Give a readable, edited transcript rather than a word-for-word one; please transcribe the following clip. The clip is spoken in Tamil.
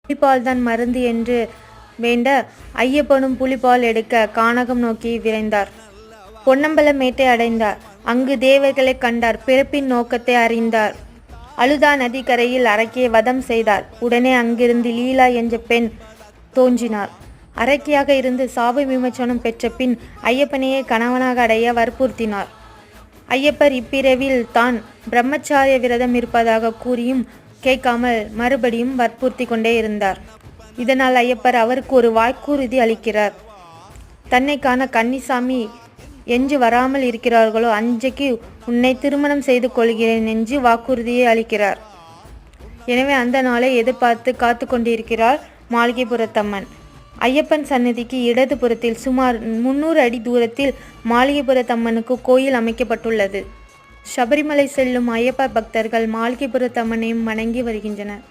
புலிப்பால் தான் மருந்து என்று வேண்ட ஐயப்பனும் புலிப்பால் எடுக்க கானகம் நோக்கி விரைந்தார். பொன்னம்பலம் மேட்டை அடைந்தார். அங்கு தேவர்களை கண்டார். பிறப்பின் நோக்கத்தை அறிந்தார். அழுதா நதி கரையில் அரக்கியை வதம் செய்தார். உடனே அங்கிருந்து லீலா என்ற பெண் தோன்றினார். அரக்கியாக இருந்து சாப விமோசனம் பெற்ற பின் ஐயப்பனையே கணவனாக அடைய வற்புறுத்தினார். ஐயப்பர் இப்பிறவில் தான் பிரம்மச்சாரிய விரதம் இருப்பதாக கூறியும் கேட்காமல் மறுபடியும் வற்புறுத்தி கொண்டே இருந்தார். இதனால் ஐயப்பர் அவருக்கு ஒரு வாக்குறுதி அளிக்கிறார். தன்னை காண கன்னிசாமி என்று வராமல் இருக்கிறார்களோ அன்றைக்கு உன்னை திருமணம் செய்து கொள்கிறேன் என்று வாக்குறுதியை அளிக்கிறார். எனவே அந்த நாளை எதிர்பார்த்து காத்து கொண்டிருக்கிறார் மாளிகைப்புறத்தம்மன். ஐயப்பன் சன்னதிக்கு இடது புறத்தில் சுமார் 300 அடி தூரத்தில் மாளிகைப்புறத்தம்மனுக்கு கோயில் அமைக்கப்பட்டுள்ளது. சபரிமலை செல்லும் ஐயப்ப பக்தர்கள் மாளிகைப்புறத்தம்மனையும் வணங்கி வருகின்றனர்.